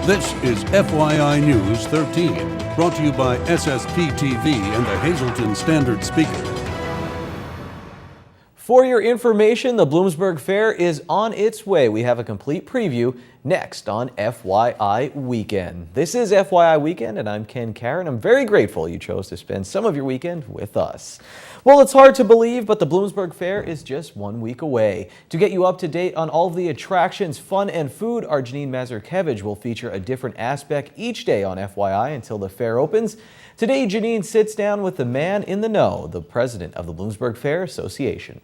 This is FYI News 13, brought to you by SSPTV and the Hazleton Standard Speaker. For your information, the Bloomsburg Fair is on its way. We have a complete preview next on FYI Weekend. This is FYI Weekend, and I'm Ken Karen. I'm very grateful you chose to spend some of your weekend with us. Well, it's hard to believe, but the Bloomsburg Fair is just 1 week away. To get you up to date on all of the attractions, fun, and food, our Janine Mazurkevich will feature a different aspect each day on FYI until the fair opens. Today, Janine sits down with the man in the know, the president of the Bloomsburg Fair Association.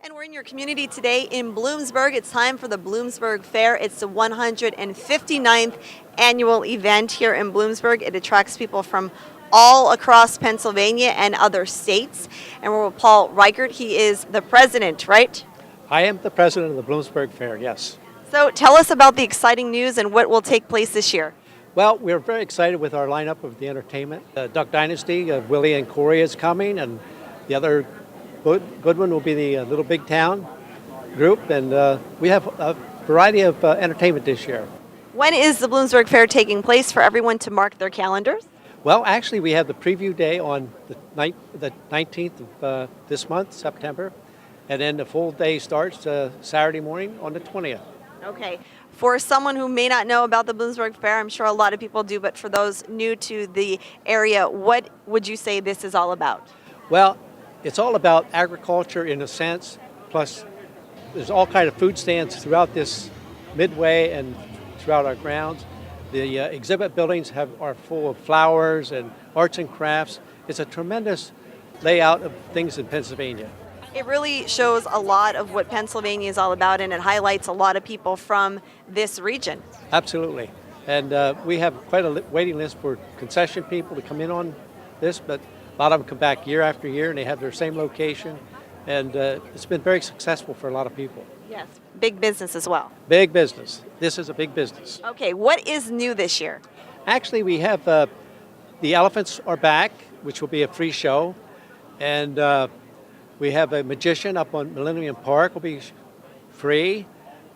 And we're in your community today in Bloomsburg. It's time for the Bloomsburg Fair. It's the 159th annual event here in Bloomsburg. It attracts people from all across Pennsylvania and other states. And we're with Paul Reichert. He is the president, right? I am the president of the Bloomsburg Fair, yes. So tell us about the exciting news and what will take place this year. Well, we're very excited with our lineup of the entertainment. Duck Dynasty, Willie and Corey is coming, and the other good one will be the Little Big Town group, and we have a variety of entertainment this year. When is the Bloomsburg Fair taking place for everyone to mark their calendars? Well, actually, we have the preview day on the 19th of this month, September, and then the full day starts Saturday morning on the 20th. Okay. For someone who may not know about the Bloomsburg Fair, I'm sure a lot of people do, but for those new to the area, what would you say this is all about? Well, it's all about agriculture in a sense, plus there's all kind of food stands throughout this midway and throughout our grounds. The exhibit buildings are full of flowers and arts and crafts. It's a tremendous layout of things in Pennsylvania. It really shows a lot of what Pennsylvania is all about, and it highlights a lot of people from this region. Absolutely. And we have quite a waiting list for concession people to come in on this, but a lot of them come back year after year, and they have their same location, and it's been very successful for a lot of people. Yes, big business as well. Big business. This is a big business. Okay, what is new this year? Actually, we have the elephants are back, which will be a free show, and we have a magician up on Millennium Park will be free,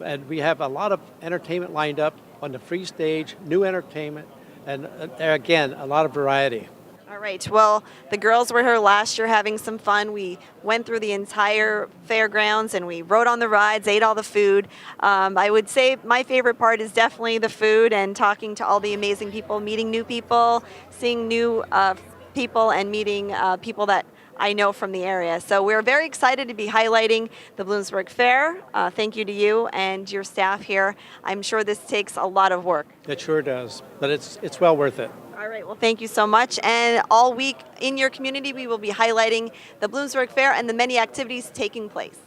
and we have a lot of entertainment lined up on the free stage, new entertainment, and again, a lot of variety. All right, well, the girls were here last year having some fun. We went through the entire fairgrounds and we rode on the rides, ate all the food. I would say my favorite part is definitely the food and talking to all the amazing people, meeting new people, seeing new people, and meeting people that I know from the area. So we're very excited to be highlighting the Bloomsburg Fair. Thank you to you and your staff here. I'm sure this takes a lot of work. It sure does, but it's well worth it. All right, well, thank you so much. And all week in your community, we will be highlighting the Bloomsburg Fair and the many activities taking place.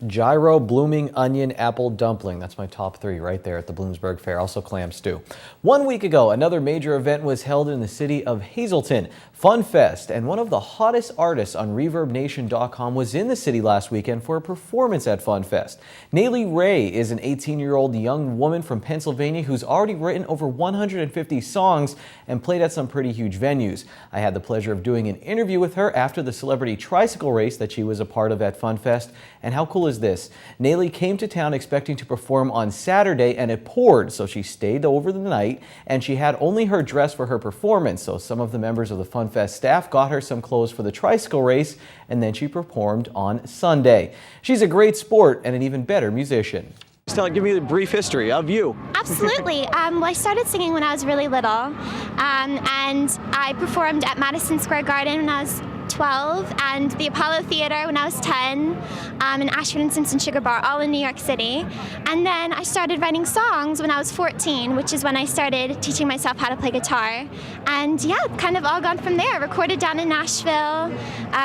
Gyro, blooming onion, apple dumpling. That's my top 3 right there at the Bloomsburg Fair. Also clam stew. 1 week ago, another major event was held in the city of Hazleton, Fun Fest, and one of the hottest artists on ReverbNation.com was in the city last weekend for a performance at Fun Fest. Nayli Ray is an 18-year-old young woman from Pennsylvania who's already written over 150 songs and played at some pretty huge venues. I had the pleasure of doing an interview with her after the celebrity tricycle race that she was a part of at Fun Fest. And how cool is this? Nayli came to town expecting to perform on Saturday, and it poured, so she stayed over the night, and she had only her dress for her performance. So some of the members of the Fun Fest staff got her some clothes for the tricycle race, and then she performed on Sunday. She's a great sport and an even better musician. Give me the brief history of you. Absolutely. Well, I started singing when I was really little, and I performed at Madison Square Garden when I was 12, and the Apollo Theater when I was 10, and Ashford and Simpson Sugar Bar, all in New York City. And then I started writing songs when I was 14, which is when I started teaching myself how to play guitar. And yeah, kind of all gone from there. Recorded down in Nashville,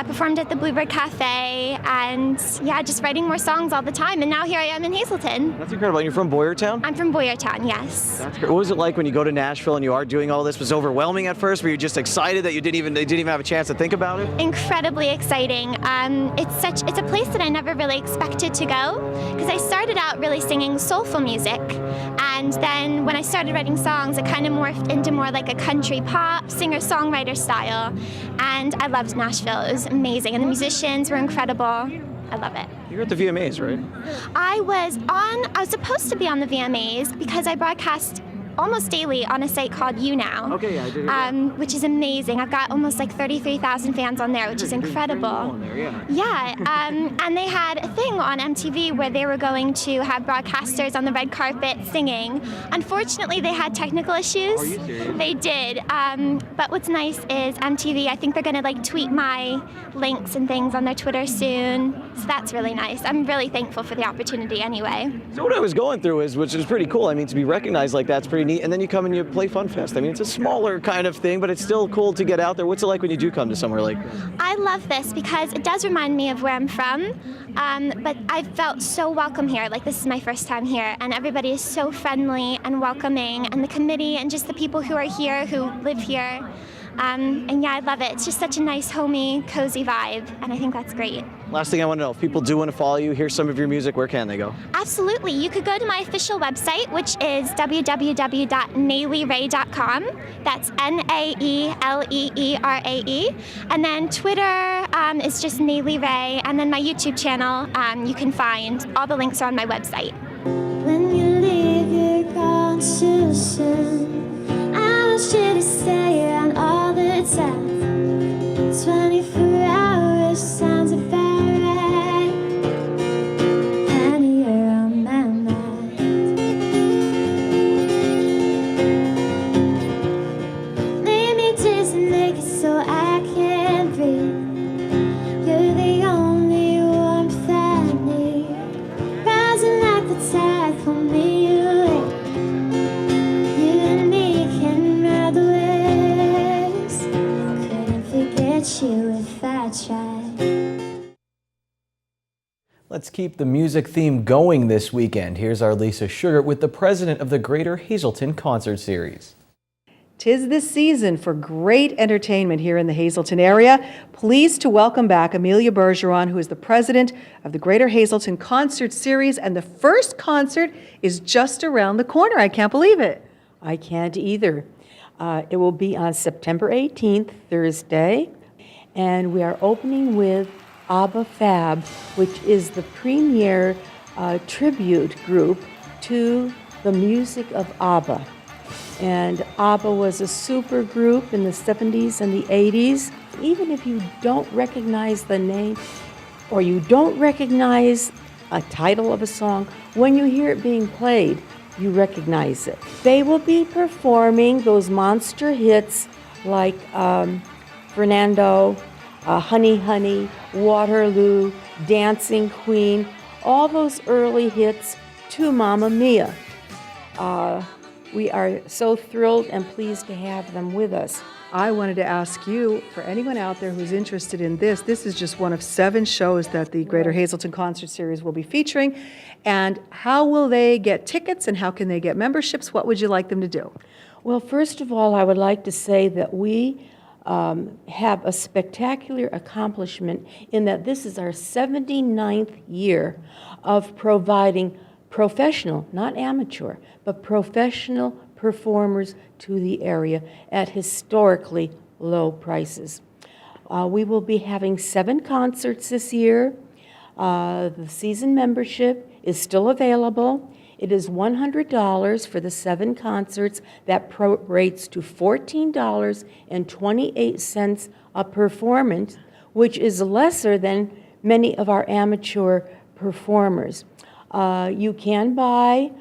performed at the Bluebird Cafe, and yeah, just writing more songs all the time. And now here I am in Hazleton. That's incredible. And you're from Boyertown? I'm from Boyertown, yes. That's great. What was it like when you go to Nashville and you are doing all this? Was it overwhelming at first? Were you just excited that they didn't even have a chance to think about it? Incredibly exciting. It's a place that I never really expected to go, because I started out really singing soulful music, and then when I started writing songs, it kind of morphed into more like a country pop singer-songwriter style, and I loved Nashville. It was amazing, and the musicians were incredible. I love it. You're at the VMAs, right? I was supposed to be on the VMAs because I broadcast almost daily on a site called You Now. Okay, yeah, I did hear that. Which is amazing. I've got almost like 33,000 fans on there, which is incredible. Yeah, and they had a thing on MTV where they were going to have broadcasters on the red carpet singing. Unfortunately, they had technical issues. Are you serious? They did. But what's nice is MTV, I think they're going to like tweet my links and things on their Twitter soon. So that's really nice. I'm really thankful for the opportunity anyway. So what I was going through which is pretty cool. I mean, to be recognized like that's pretty neat. And then you come and you play Fun Fest. I mean, it's a smaller kind of thing, but it's still cool to get out there. What's it like when you do come to somewhere like this? I love this because it does remind me of where I'm from, but I felt so welcome here. Like, this is my first time here, and everybody is so friendly and welcoming, and the committee and just the people who are here, who live here. And yeah, I love it. It's just such a nice, homey, cozy vibe, and I think that's great. Last thing I want to know, if people do want to follow you, hear some of your music, where can they go? Absolutely. You could go to my official website, which is www.naileyrae.com. That's Naeleerae. And then Twitter is just Nailey Rae. And then my YouTube channel, you can find all the links are on my website. When you leave, you're gone too soon. I want you to stay around all the time. 24 hours sounds about right. And you're on my mind. Leave me dizzy, make it so I can't breathe. You're the only warmth I need. Rising like the tide, pull me away. You and me can ride the waves. Couldn't forget you if I tried. Let's keep the music theme going this weekend. Here's our Lisa Sugar with the president of the Greater Hazleton Concert Series. 'Tis this season for great entertainment here in the Hazleton area. Pleased to welcome back Amelia Bergeron, who is the president of the Greater Hazleton Concert Series, and the first concert is just around the corner. I can't believe it. I can't either. It will be on September 18th, Thursday, and we are opening with ABBA Fab, which is the premier tribute group to the music of ABBA. And ABBA was a super group in the 70s and the 80s. Even if you don't recognize the name or you don't recognize a title of a song, when you hear it being played, you recognize it. They will be performing those monster hits like Fernando, Honey Honey, Waterloo, Dancing Queen, all those early hits to Mamma Mia. We are so thrilled and pleased to have them with us. I wanted to ask you, for anyone out there who's interested in this is just one of 7 shows that the Greater Hazleton Concert Series will be featuring. And how will they get tickets and how can they get memberships? What would you like them to do? Well, first of all, I would like to say that we have a spectacular accomplishment in that this is our 79th year of providing professional, not amateur, but professional performers to the area at historically low prices. We will be having 7 concerts this year. The season membership is still available. It is $100 for the 7 concerts. That prorates to $14.28 a performance, which is lesser than many of our amateur performers. You can buy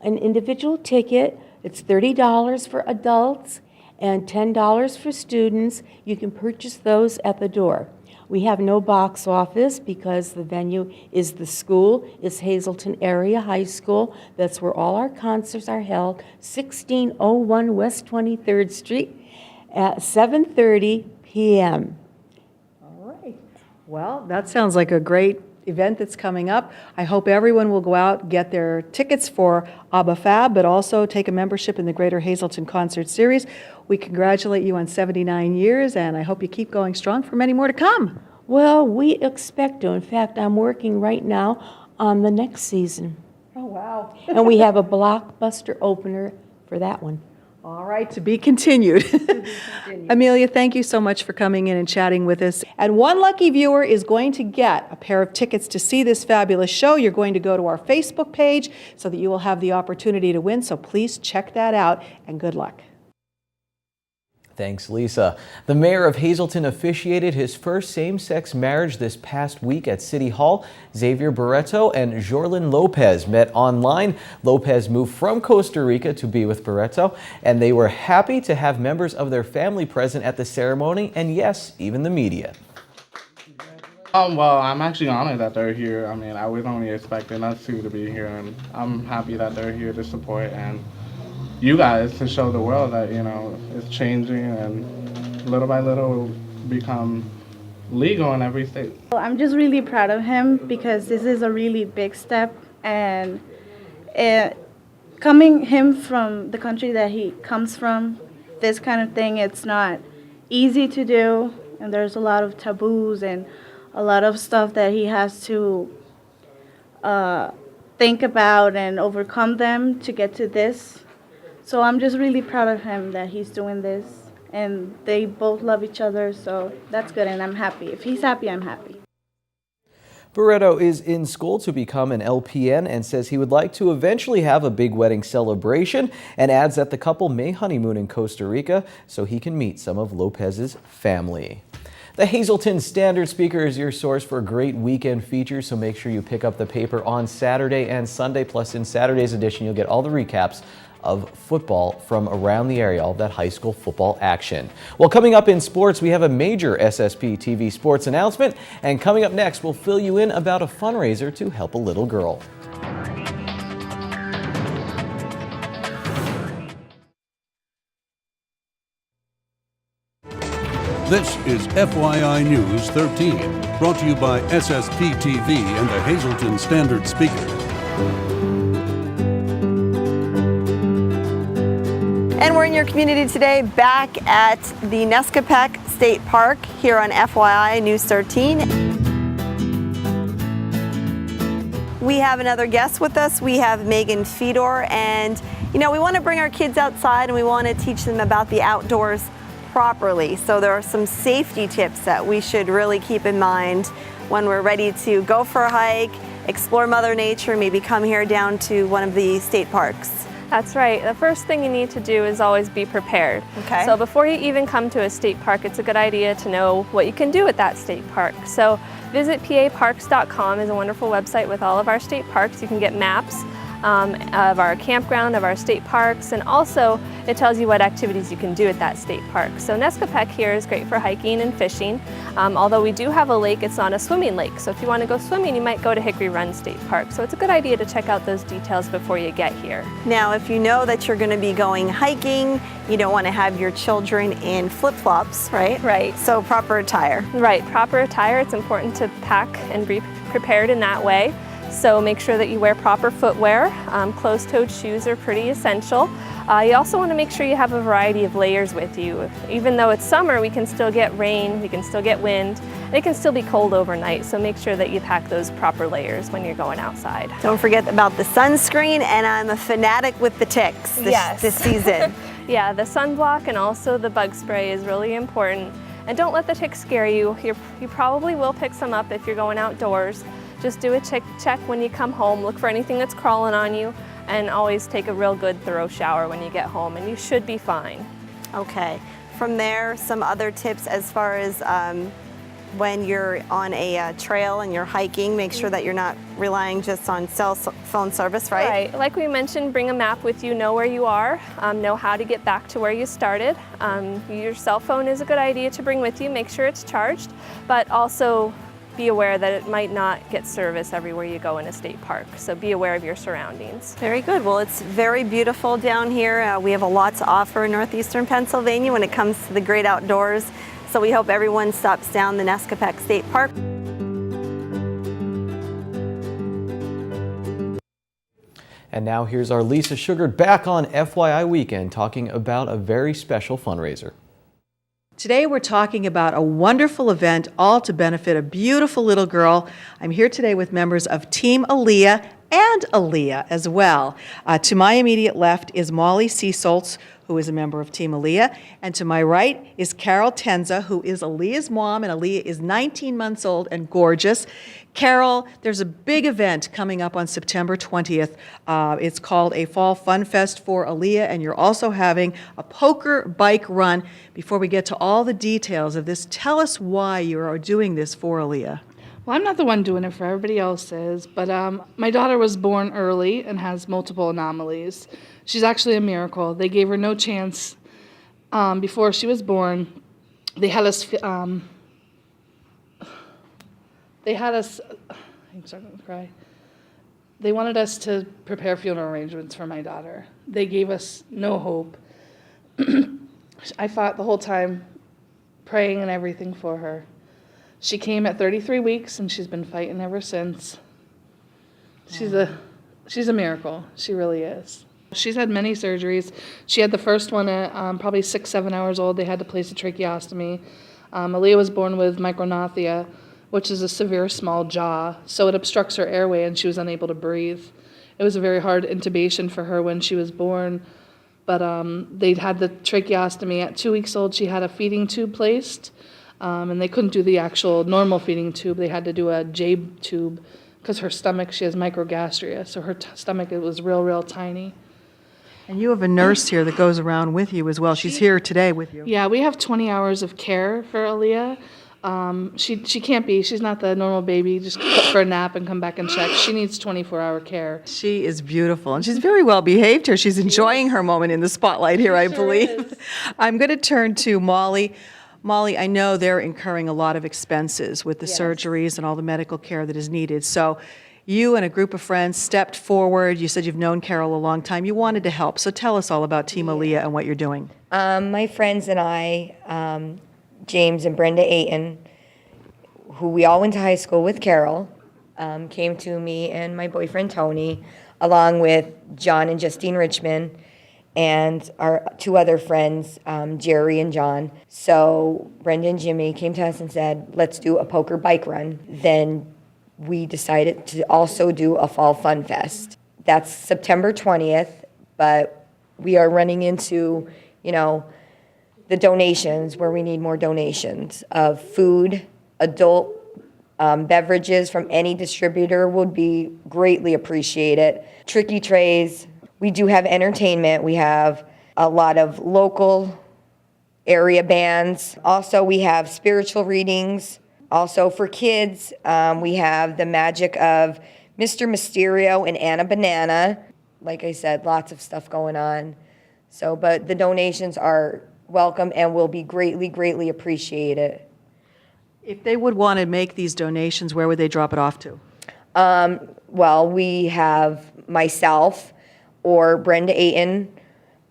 an individual ticket. It's $30 for adults and $10 for students. You can purchase those at the door. We have no box office because the venue is the school. It's Hazleton Area High School. That's where all our concerts are held, 1601 West 23rd Street at 7:30 p.m. All right. Well, that sounds like a great event that's coming up. I hope everyone will go out, get their tickets for ABBA Fab, but also take a membership in the Greater Hazleton Concert Series. We congratulate you on 79 years, and I hope you keep going strong for many more to come. Well, we expect to. In fact, I'm working right now on the next season. Oh, wow. And we have a blockbuster opener for that one. All right, to be continued. Amelia, thank you so much for coming in and chatting with us. And one lucky viewer is going to get a pair of tickets to see this fabulous show. You're going to go to our Facebook page so that you will have the opportunity to win. So please check that out, and good luck. Thanks, Lisa. The mayor of Hazleton officiated his first same-sex marriage this past week at City Hall. Xavier Barreto and Jorlin Lopez met online. Lopez moved from Costa Rica to be with Barreto, and they were happy to have members of their family present at the ceremony, and yes, even the media. Well, I'm actually honored that they're here. I mean, I was only expecting us two to be here, and I'm happy that they're here to support and you guys to show the world that, you know, it's changing and little by little it will become legal in every state. I'm just really proud of him because this is a really big step, and coming him from the country that he comes from, this kind of thing, it's not easy to do, and there's a lot of taboos and a lot of stuff that he has to think about and overcome them to get to this. So I'm just really proud of him that he's doing this, and they both love each other, so that's good, and I'm happy. If he's happy, I'm happy. Barreto is in school to become an LPN and says he would like to eventually have a big wedding celebration, and adds that the couple may honeymoon in Costa Rica so he can meet some of Lopez's family. The Hazleton Standard Speaker is your source for great weekend features, so make sure you pick up the paper on Saturday and Sunday. Plus, in Saturday's edition, you'll get all the recaps of football from around the area, all of that high school football action. Well, coming up in sports, we have a major SSPTV sports announcement, and coming up next, we'll fill you in about a fundraiser to help a little girl. This is FYI News 13, brought to you by SSPTV and the Hazleton Standard Speaker. And we're in your community today, back at the Nescopec State Park here on FYI News 13. We have another guest with us. We have Megan Fedor, and you know, we want to bring our kids outside and we want to teach them about the outdoors properly. So there are some safety tips that we should really keep in mind when we're ready to go for a hike, explore Mother Nature, maybe come here down to one of the state parks. That's right. The first thing you need to do is always be prepared. Okay. So before you even come to a state park, it's a good idea to know what you can do at that state park. So visit paparks.com is a wonderful website with all of our state parks. You can get maps of our campground, of our state parks, and also it tells you what activities you can do at that state park. So Nescopec here is great for hiking and fishing. Although we do have a lake, it's not a swimming lake. So if you want to go swimming, you might go to Hickory Run State Park. So it's a good idea to check out those details before you get here. Now, if you know that you're going to be going hiking, you don't want to have your children in flip-flops, right? Right. So proper attire. Right, proper attire. It's important to pack and be prepared in that way. So make sure that you wear proper footwear. Closed-toed shoes are pretty essential. You also want to make sure you have a variety of layers with you. Even though it's summer, we can still get rain, we can still get wind, and it can still be cold overnight. So make sure that you pack those proper layers when you're going outside. Don't forget about the sunscreen, and I'm a fanatic with the ticks this season. Yeah, the sunblock and also the bug spray is really important. And don't let the ticks scare you. You probably will pick some up if you're going outdoors. Just do a check when you come home, look for anything that's crawling on you, and always take a real good thorough shower when you get home, and you should be fine. Okay. From there, some other tips as far as when you're on a trail and you're hiking, make sure that you're not relying just on cell phone service, right? Right. Like we mentioned, bring a map with you, know where you are, know how to get back to where you started. Your cell phone is a good idea to bring with you, make sure it's charged, but also be aware that it might not get service everywhere you go in a state park. So be aware of your surroundings. Very good. Well, it's very beautiful down here. We have a lot to offer in northeastern Pennsylvania when it comes to the great outdoors. So we hope everyone stops down the Nescopec State Park. And now here's our Lisa Sugard back on FYI Weekend talking about a very special fundraiser. Today we're talking about a wonderful event, all to benefit a beautiful little girl. I'm here today with members of Team Aaliyah and Aaliyah as well. To my immediate left is Molly Seasoltz, who is a member of Team Aaliyah. And to my right is Carol Tenza, who is Aaliyah's mom, and Aaliyah is 19 months old and gorgeous. Carol, there's a big event coming up on September 20th. It's called a Fall Fun Fest for Aaliyah, and you're also having a poker bike run. Before we get to all the details of this, tell us why you are doing this for Aaliyah. Well, I'm not the one doing it, for everybody else is, but my daughter was born early and has multiple anomalies. She's actually a miracle. They gave her no chance before she was born. They had us, I'm starting to cry. They wanted us to prepare funeral arrangements for my daughter. They gave us no hope. I fought the whole time, praying and everything for her. She came at 33 weeks, and she's been fighting ever since. She's a miracle. She really is. She's had many surgeries. She had the first one at probably 6, 7 hours old. They had to place a tracheostomy. Aaliyah was born with micronathia, which is a severe small jaw, so it obstructs her airway, and she was unable to breathe. It was a very hard intubation for her when she was born, but they'd had the tracheostomy. At 2 weeks old, she had a feeding tube placed. And they couldn't do the actual normal feeding tube. They had to do a J tube because her stomach, she has microgastria, so her stomach, it was real tiny. And you have a nurse here that goes around with you as well. She's here today with you. Yeah, we have 20 hours of care for Aaliyah. She can't be, she's not the normal baby, just put for a nap and come back and check. She needs 24-hour care. She is beautiful, and she's very well behaved here. She's enjoying her moment in the spotlight here, I believe. I'm going to turn to Molly. Molly, I know they're incurring a lot of expenses with the surgeries and all the medical care that is needed. So you and a group of friends stepped forward. You said you've known Carol a long time. You wanted to help. So tell us all about Team Aaliyah and what you're doing. My friends and I, James and Brenda Ayton, who we all went to high school with Carol, came to me and my boyfriend Tony, along with John and Justine Richmond, and our 2 other friends, Jerry and John. So Brenda and Jimmy came to us and said, let's do a poker bike run. Then we decided to also do a Fall Fun Fest. That's September 20th, but we are running into, the donations, where we need more donations of food, adult beverages from any distributor would be greatly appreciated. Tricky trays. We do have entertainment. We have a lot of local area bands. Also, we have spiritual readings. Also, for kids, we have the magic of Mr. Mysterio and Anna Banana. Like I said, lots of stuff going on. So, but the donations are welcome and will be greatly appreciated. If they would want to make these donations, where would they drop it off to? Well, we have myself or Brenda Ayton.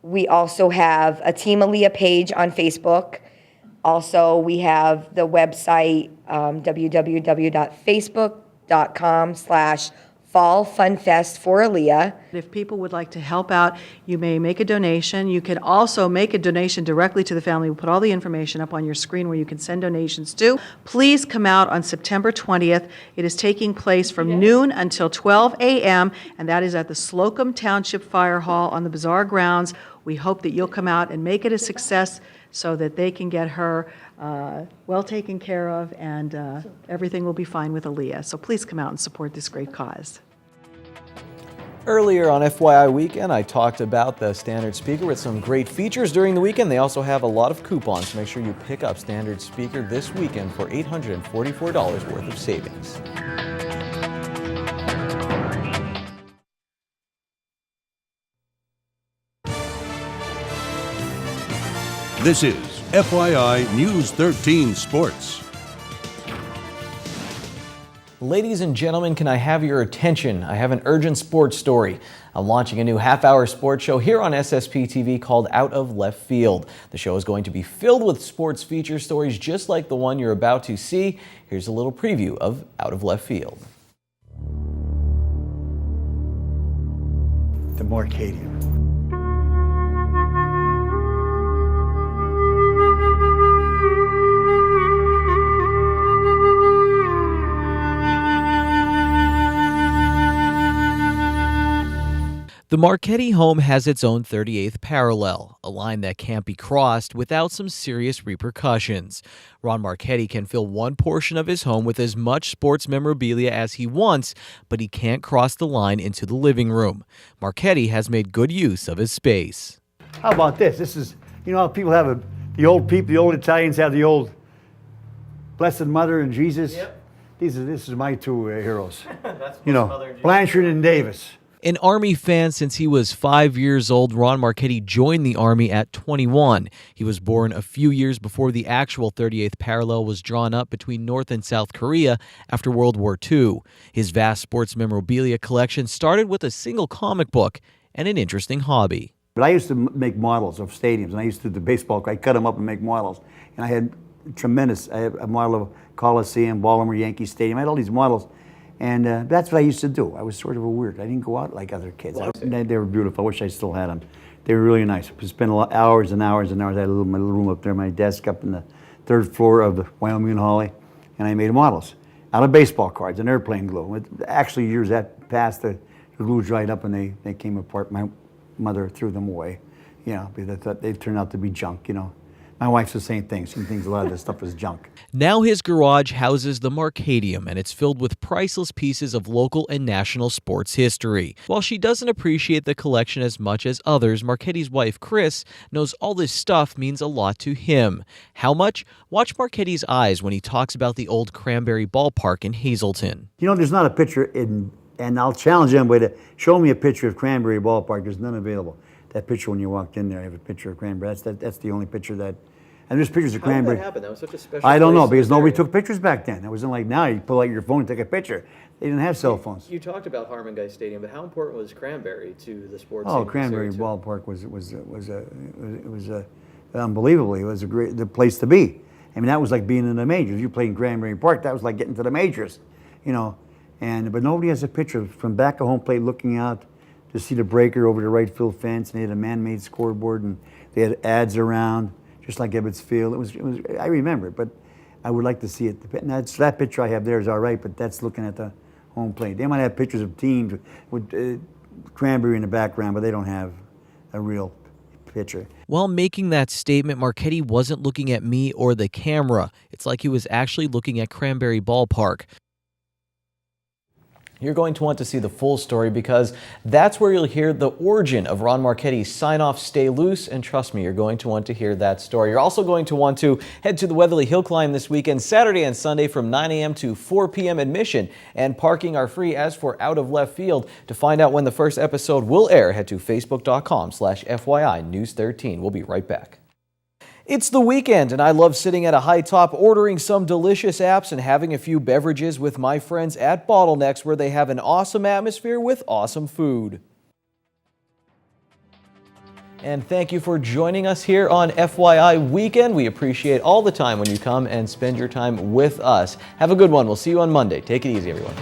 We also have a Team Aaliyah page on Facebook. Also, we have the website, www.facebook.com/Fall Fun Fest for Aaliyah. If people would like to help out, you may make a donation. You can also make a donation directly to the family. We'll put all the information up on your screen where you can send donations to. Please come out on September 20th. It is taking place from noon until 12 a.m., and that is at the Slocum Township Fire Hall on the Bazaar grounds. We hope that you'll come out and make it a success so that they can get her well taken care of, and everything will be fine with Aaliyah. So please come out and support this great cause. Earlier on FYI Weekend, I talked about the Standard Speaker with some great features during the weekend. They also have a lot of coupons, so make sure you pick up Standard Speaker this weekend for $844 worth of savings. This is FYI News 13 Sports. Ladies and gentlemen, can I have your attention? I have an urgent sports story. I'm launching a new half-hour sports show here on SSPTV called Out of Left Field. The show is going to be filled with sports feature stories just like the one you're about to see. Here's a little preview of Out of Left Field. The Morcadian. The Marchetti home has its own 38th parallel, a line that can't be crossed without some serious repercussions. Ron Marchetti can fill one portion of his home with as much sports memorabilia as he wants, but he can't cross the line into the living room. Marchetti has made good use of his space. How about this? This is, you know how people have the old Italians have the old Blessed Mother and Jesus? Yep. This is my two heroes. You know, Blanchard and Davis. An Army fan since he was 5 years old, Ron Marchetti joined the Army at 21. He was born a few years before the actual 38th parallel was drawn up between North and South Korea after World War II. His vast sports memorabilia collection started with a single comic book and an interesting hobby. But I used to make models of stadiums, and I used to do baseball. I cut them up and make models. And I had I had a model of Coliseum, Baltimore Yankee Stadium. I had all these models. And that's what I used to do. I was sort of a weird. I didn't go out like other kids. They were beautiful. I wish I still had them. They were really nice. I spent hours and hours and hours. I had my little room up there, my desk up in the 3rd floor of the Wyoming Holly, and I made models out of baseball cards and airplane glue. Actually, years that passed, the glue dried up and they came apart. My mother threw them away, you know, because they turned out to be junk, you know. My wife's the same thing. She thinks a lot of this stuff is junk. Now his garage houses the Marchetium, and it's filled with priceless pieces of local and national sports history. While she doesn't appreciate the collection as much as others, Marchetti's wife, Chris, knows all this stuff means a lot to him. How much? Watch Marchetti's eyes when he talks about the old Cranberry Ballpark in Hazleton. You know, there's not a picture and I'll challenge anybody to show me a picture of Cranberry Ballpark. There's none available. That picture when you walked in there, I have a picture of Cranberry. That's the only picture that. And there's pictures of Cranberry. How did that happen? That was such a special I don't know, place because nobody took pictures back then. It wasn't like now you pull out your phone and take a picture. They didn't have cell phones. You talked about Harmon Guy Stadium, but how important was Cranberry to the sports? Oh, Cranberry Ballpark was unbelievable. It was the place to be. I mean, that was like being in the majors. You played in Cranberry Park. That was like getting to the majors, you know. But nobody has a picture from back of home plate looking out to see the breaker over the right field fence, and they had a man-made scoreboard, and they had ads around. Just like Ebbets Field. It was, I remember it, but I would like to see it. And that picture I have there is all right, but that's looking at the home plate. They might have pictures of teams with Cranberry in the background, but they don't have a real picture. While making that statement, Marchetti wasn't looking at me or the camera. It's like he was actually looking at Cranberry Ballpark. You're going to want to see the full story because that's where you'll hear the origin of Ron Marchetti's sign-off, Stay Loose, and trust me, you're going to want to hear that story. You're also going to want to head to the Weatherly Hill Climb this weekend, Saturday and Sunday from 9 a.m. to 4 p.m. admission, and parking are free. As for Out of Left Field, to find out when the first episode will air, head to facebook.com/FYI News 13. We'll be right back. It's the weekend, and I love sitting at a high top, ordering some delicious apps and having a few beverages with my friends at Bottlenecks, where they have an awesome atmosphere with awesome food. And thank you for joining us here on FYI Weekend. We appreciate all the time when you come and spend your time with us. Have a good one. We'll see you on Monday. Take it easy, everyone.